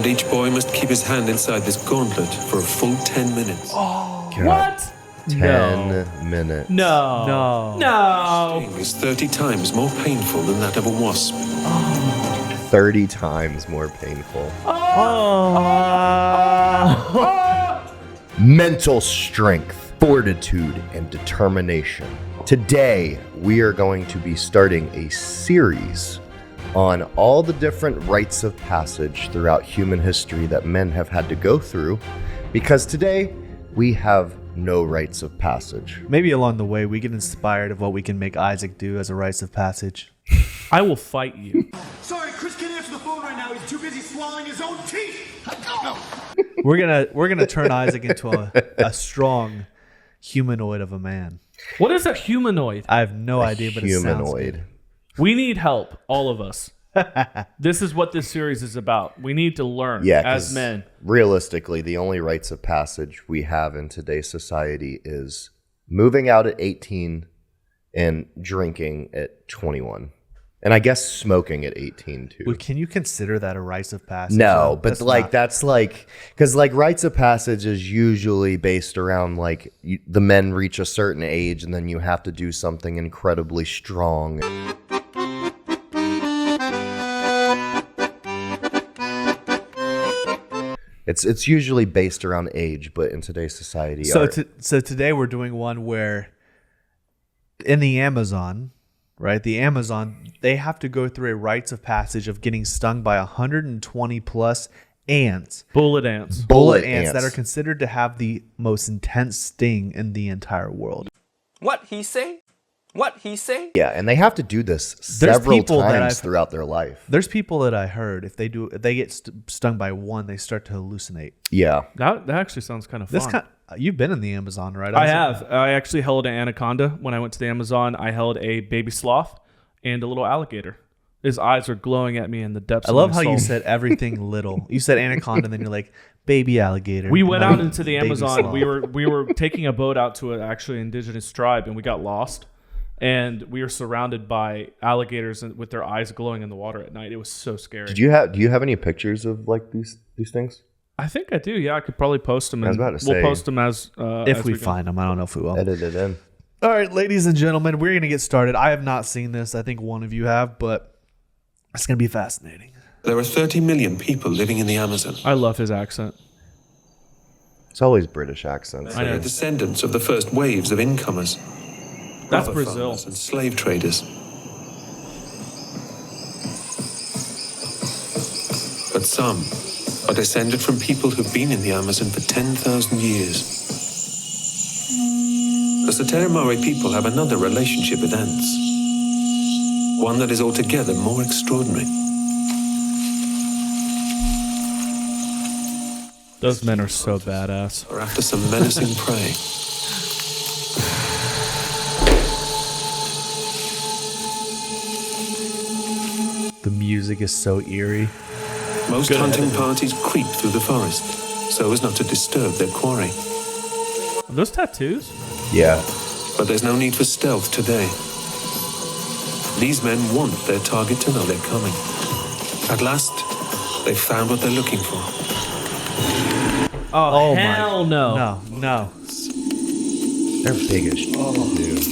each boy must keep his hand inside this gauntlet for a full 10 minutes. Oh, God. what? 10 minutes. No. No. Sting is 30 times more painful than that of a wasp. 30 times more painful. Mental strength, fortitude, and determination. Today, we are going to be starting a series on all the different rites of passage throughout human history that men have had to go through, because today we have no rites of passage. Maybe along the way we get inspired of what we can make Isaac do as a rites of passage. I will fight you. Sorry, Chris can't answer the phone right now. He's too busy swallowing his own teeth. We're gonna turn Isaac into a strong humanoid of a man. What is a humanoid? I have no idea, but it sounds Humanoid. good. We need help, all of us. This is what this series is about. We need to learn Yeah, as 'cause men. realistically, the only rites of passage we have in today's society is moving out at 18 and drinking at 21. And I guess smoking at 18 too. Well, can you consider that a rites of passage? No, but That's like because like rites of passage is usually based around like the men reach a certain age and then you have to do something incredibly strong. It's usually based around age, but in today's society, so today we're doing one where in the Amazon, right? The Amazon, they have to go through a rites of passage of getting stung by 120 plus ants. Bullet ants. Bullet ants that are considered to have the most intense sting in the entire world. What he say? What he say? Yeah, and they have to do this several people that times throughout their life. There's people that I heard if they get stung by one, they start to hallucinate. Yeah. That actually sounds kind of fun. You've been in the Amazon, right? I have. I actually held an anaconda when I went to the Amazon. I held a baby sloth and a little alligator. His eyes were glowing at me in the depths of my soul. I love how you said everything little. You said anaconda, and then you're like, baby alligator. We went out into the Baby Amazon. sloth. We were taking a boat out to an actually indigenous tribe, and we got lost. And we were surrounded by alligators with their eyes glowing in the water at night. It was so scary. Do you have any pictures of like these things? I think I do. Yeah, I could probably post them. I was about to say, we'll post them as if we find them. I don't know if we will. Edit it in. All right, ladies and gentlemen, we're going to get started. I have not seen this. I think one of you have, but it's going to be fascinating. There are 30 million people living in the Amazon. I love his accent. It's always British accents. I They know. are descendants of the first waves of incomers. That's rubber Brazil. farmers and slave traders. But some are descended from people who've been in the Amazon for 10,000 years. The Saterimari people have another relationship with ants. One that is altogether more extraordinary. Those men are so badass. Or after some menacing prey. The music is so eerie. Most hunting parties creep through the forest so as not to disturb their quarry. Are those tattoos? Yeah. But there's no need for stealth today. These men want their target to know they're coming. At last, they've found what they're looking for. Oh hell no. No. They're big as shit, dude.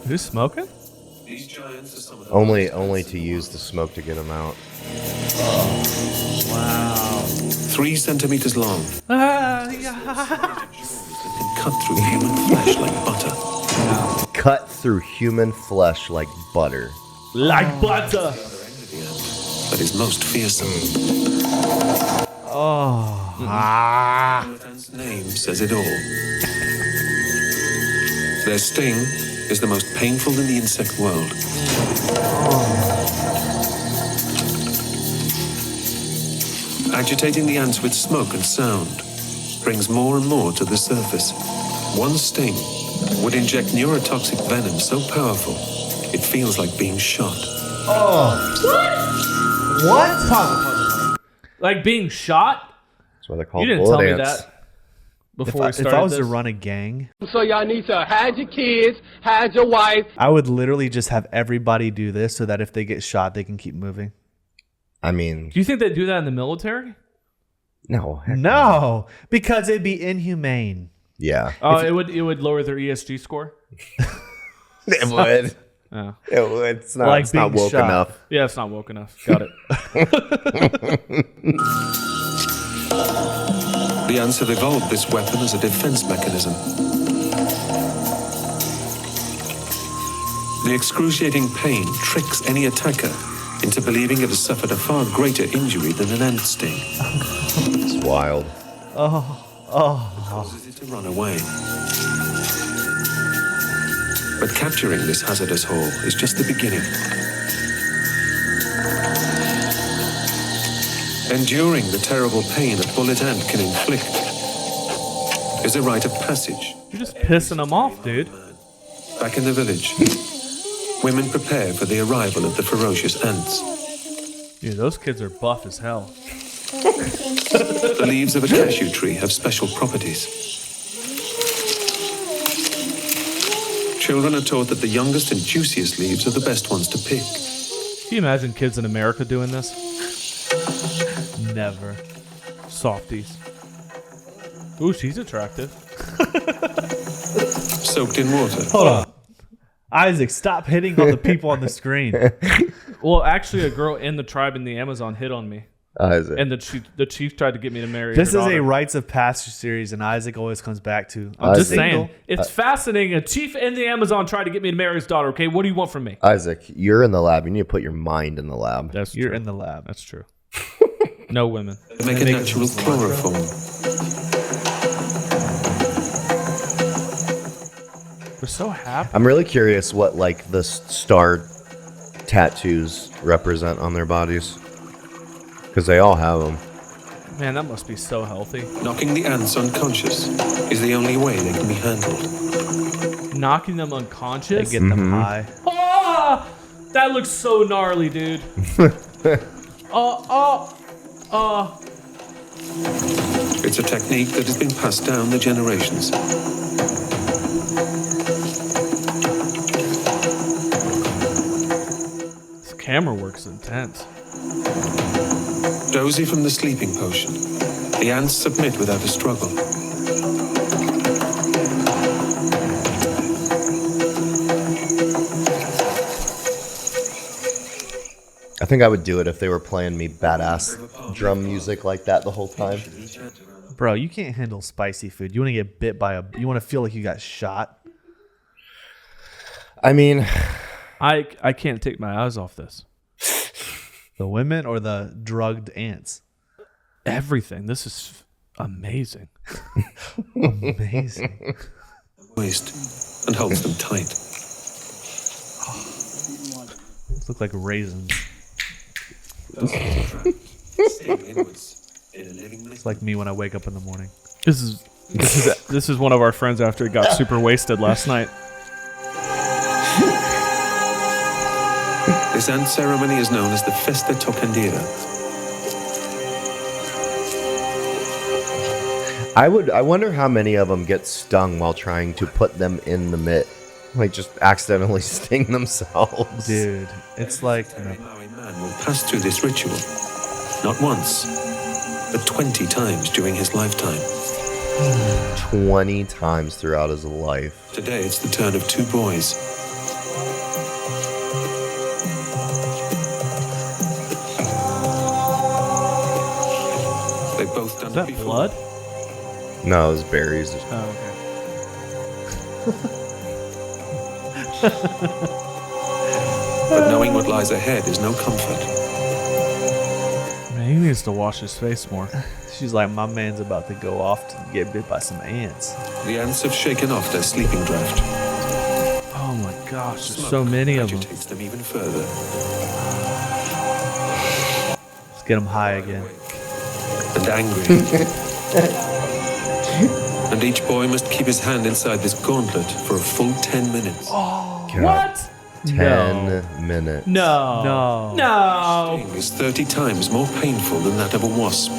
Who's smoking? These giants are some of the Only to use the smoke to get them out. 3 centimeters long. That can cut through human flesh like butter. Cut through human flesh like butter. Like butter. That is most fearsome. Its name says it all. Their sting is the most painful in the insect world. Agitating the ants with smoke and sound brings more and more to the surface. One sting would inject neurotoxic venom so powerful it feels like being shot. What? Like being shot? That's why they're called You didn't tell bullet me ants. that before we If started I was this. to run a gang, So y'all need to hide your kids, hide your wife. I would literally just have everybody do this so that if they get shot, they can keep moving. I mean, Do you think they do that in the military? no. No, because it'd be inhumane. Yeah. Oh, it would lower their ESG score. It would. Oh. It would. It's not, Like it's not being woke shot. enough. Yeah, it's not woke enough. Got it. The ants have evolved this weapon as a defense mechanism. The excruciating pain tricks any attacker into believing it has suffered a far greater injury than an ant sting. It's wild. Causes it to run away. But capturing this hazardous haul is just the beginning. Enduring the terrible pain a bullet ant can inflict is a rite of passage. You're just pissing them off, dude. Back in the village, women prepare for the arrival of the ferocious ants. Dude, those kids are buff as hell. The leaves of a cashew tree have special properties. Children are taught that the youngest and juiciest leaves are the best ones to pick. Can you imagine kids in America doing this? Never. Softies. Ooh, she's attractive. Soaked in water. Hold on. Isaac, stop hitting on the people on the screen. Well, actually, a girl in the tribe in the Amazon hit on me. Isaac. And the chief tried to get me to marry This her is a daughter. Rites of Passage series, and Isaac always comes back to. I'm just Isaac. saying. It's fascinating. A chief in the Amazon tried to get me to marry his daughter. Okay, what do you want from me? Isaac, you're in the lab. You need to put your mind in the lab. That's You're true. in the lab. That's true. No women. They make a natural chloroform. We're so happy. I'm really curious what like the star tattoos represent on their bodies, because they all have them. Man, that must be so healthy. Knocking the ants unconscious is the only way they can be handled. Knocking them They unconscious. get them high. Ah, that looks so gnarly, dude. It's a technique that has been passed down the generations. This camera work's intense. Dozy from the sleeping potion, the ants submit without a struggle. I think I would do it if they were playing me badass drum music like that the whole time. Bro, you can't handle spicy food. You want to get bit by a. You want to feel like you got shot. I mean, I can't take my eyes off this. The women or the drugged ants? Everything. This is amazing. Amazing. Waist and holds them tight. Look like raisins. Staying inwards in a living It's like me when I wake up in the morning. This is one of our friends after he got super wasted last night. This ant ceremony is known as the Festa Tocandira. I wonder how many of them get stung while trying to put them in the mitt, like just accidentally sting themselves. Dude, it's like. Every Maori man will pass through this ritual, not once, but 20 times during his lifetime. 20 times throughout his life. Today it's the turn of two boys. They've both done Is that it before. blood? No, it was berries. Oh, okay. But knowing what lies ahead is no comfort. Man, he needs to wash his face more. She's like, my man's about to go off to get bit by some ants. The ants have shaken off their sleeping draft. Oh my gosh, there's so many of them. Agitates them even further. Let's get them high again. And angry. And each boy must keep his hand inside this gauntlet for a full 10 minutes. What? 10 minutes. No. No. No. Sting is 30 times more painful than that of a wasp.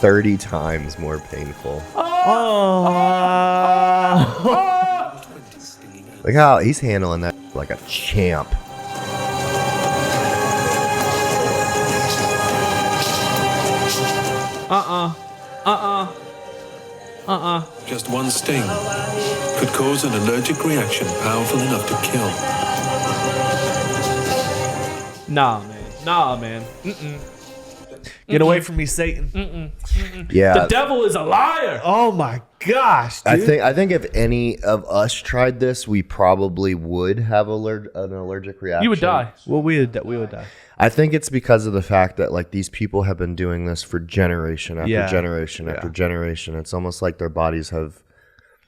30 times more painful. Look how he's handling that like a champ. Just one sting could cause an allergic reaction powerful enough to kill. Nah, man. Get away from me, Satan. Yeah. The devil is a liar. Oh my gosh, dude. I think if any of us tried this, we probably would have an allergic reaction. You would die. Well, we would die. I think it's because of the fact that like these people have been doing this for generation after generation after generation. It's almost like their bodies have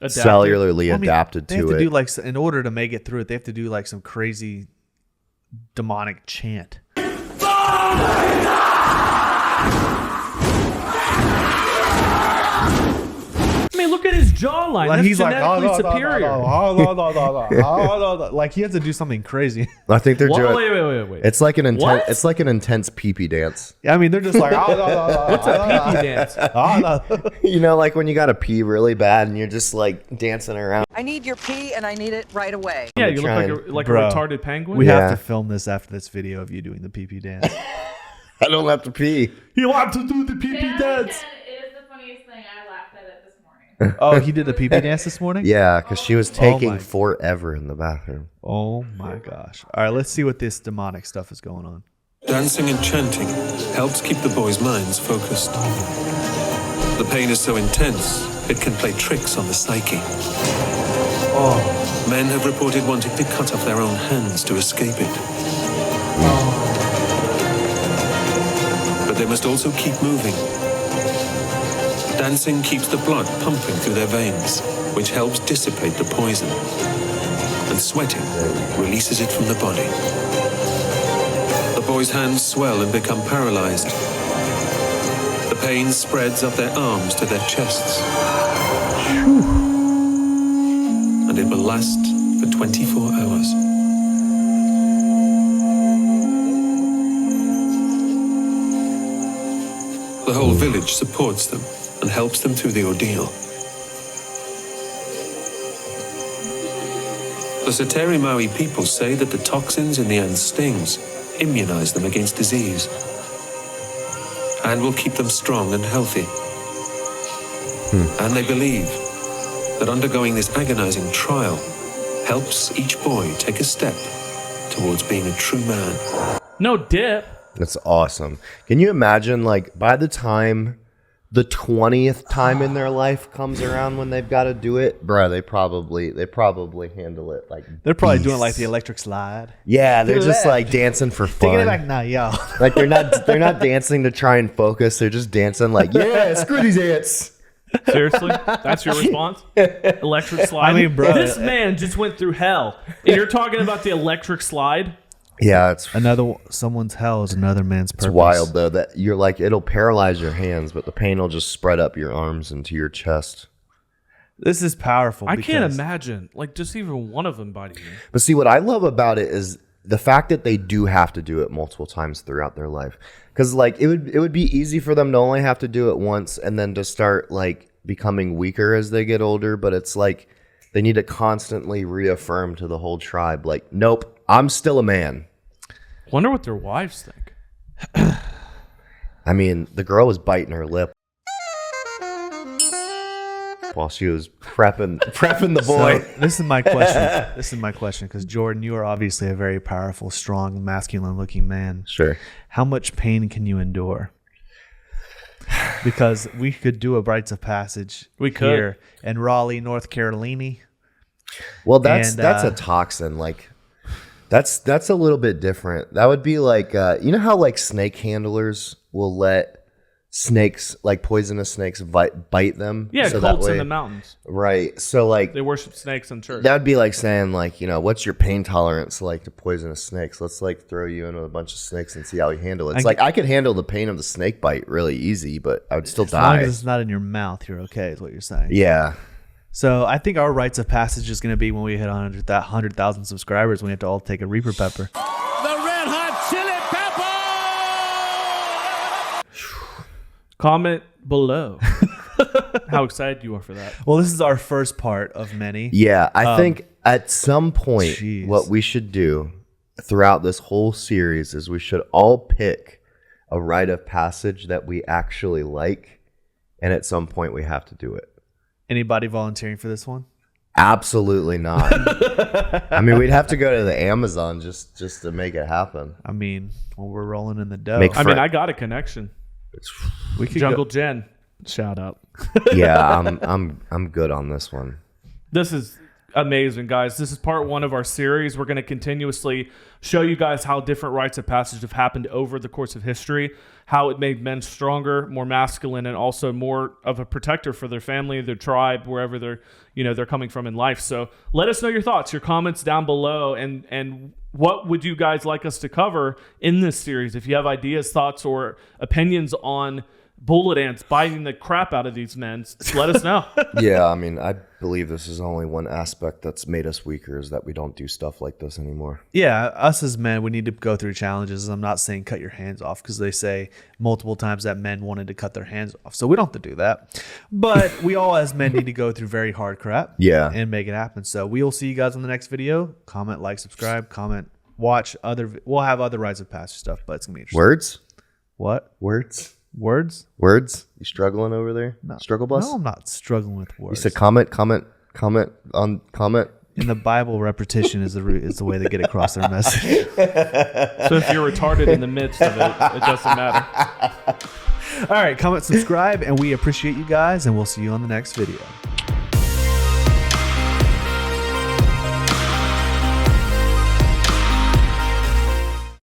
cellularly adapted they have to to it. do like, in order to make it through it, they have to do like some crazy demonic chant. I mean, look at his jawline. Like That's he's like, genetically superior. Like he has to do something crazy. I think they're doing. Wait. It's like an intense. What? It's like an intense pee-pee dance. I mean, they're just like, What's a pee-pee dance? You know, like when you gotta pee really bad and you're just like dancing around. I need your pee and I need it right away. Yeah, you trying. look like Bro, a retarded penguin. We Yeah. have to film this after this video of you doing the pee-pee dance. I don't have to pee. You want to do the pee-pee Sam dance? said it is the funniest thing. I laughed at it this morning. Oh, he did the pee-pee dance this morning? Yeah, because she was my. taking forever in the bathroom. Oh my gosh. All right, let's see what this demonic stuff is going on. Dancing and chanting helps keep the boys' minds focused. The pain is so intense, it can play tricks on the psyche. Men have reported wanting to cut off their own hands to escape it. But they must also keep moving. Dancing keeps the blood pumping through their veins, which helps dissipate the poison. And sweating releases it from the body. The boys' hands swell and become paralyzed. The pain spreads up their arms to their chests. And it will last for 24 hours. The whole village supports them and helps them through the ordeal. The Sateri Maui people say that the toxins in the ants' stings immunize them against disease and will keep them strong and healthy. And they believe that undergoing this agonizing trial helps each boy take a step towards being a true man. No dip. That's awesome. Can you imagine, like, by the time the 20th time in their life comes around when they've got to do it, bro, they probably handle it like They're probably beasts. doing like the electric slide. Yeah, they're To the just left. like dancing for Taking it fun. back now, yo. Like they're not dancing to try and focus. They're just dancing like, yeah, screw these ants. Seriously? That's your response? Electric slide? I mean, bro, This man just went through hell. And you're talking about the electric slide? Yeah, it's Someone's hell is another man's purpose. wild though that you're like it'll paralyze your hands, but the pain will just spread up your arms into your chest. This is powerful. I can't because- imagine, like, just even one of them biting me. But see, what I love about it is the fact that they do have to do it multiple times throughout their life. Because like it would be easy for them to only have to do it once and then to start like becoming weaker as they get older. But it's like they need to constantly reaffirm to the whole tribe, like, nope, I'm still a man. Wonder what their wives think. I mean, the girl was biting her lip while she was prepping the boy. So, this is my question. This is my question because Jordan, you are obviously a very powerful, strong, masculine-looking man. Sure. How much pain can you endure? Because we could do a rites of passage. We could. Here in Raleigh, North Carolina. Well, that's And, a toxin. Like that's a little bit different. That would be like you know how like snake handlers will let snakes, like poisonous snakes, bite them. Yeah, so cults that way, in the mountains. right? So like They worship snakes in church. that would be like saying like, you know, what's your pain tolerance like to poisonous snakes? Let's like throw you into a bunch of snakes and see how you handle it. It's like I could handle the pain of the snake bite really easy, but I would still As long die. as it's not in your mouth, you're okay, is what you're saying. Yeah. So I think our rites of passage is going to be when we hit 100,000 subscribers, we have to all take a Reaper Pepper. The Red Hot Chili Pepper! Comment below how excited you are for that. Well, this is our first part of many. Yeah, I think at some point, jeez. what we should do throughout this whole series is we should all pick a rite of passage that we actually like, and at some point we have to do it. Anybody volunteering for this one? Absolutely not. I mean, we'd have to go to the Amazon just to make it happen. I mean, when we're rolling in the dough. I got a connection. We could Jungle Jen, shout out. Yeah, I'm good on this one. This is amazing, guys. This is part 1 of our series. We're going to continuously show you guys how different rites of passage have happened over the course of history, how it made men stronger, more masculine, and also more of a protector for their family, their tribe, wherever they're coming from in life. So let us know your thoughts, your comments down below, and what would you guys like us to cover in this series? If you have ideas, thoughts, or opinions on bullet ants biting the crap out of these men, let us know. Yeah, I mean, I believe this is only one aspect that's made us weaker, is that we don't do stuff like this anymore. Yeah, us as men, we need to go through challenges. I'm not saying cut your hands off, because they say multiple times that men wanted to cut their hands off. So we don't have to do that. But we all as men need to go through very hard crap and make it happen. So we'll see you guys in the next video. Comment, like, subscribe, comment, watch other. We'll have other rites of passage stuff, but it's going to be interesting. Words? What? Words? Words? Words? You struggling over there? No. Struggle bus? No, I'm not struggling with words. You said comment on comment. In the Bible, repetition is the way they get across their message. So if you're retarded in the midst of it, it doesn't matter. All right, comment, subscribe, and we appreciate you guys, and we'll see you on the next video.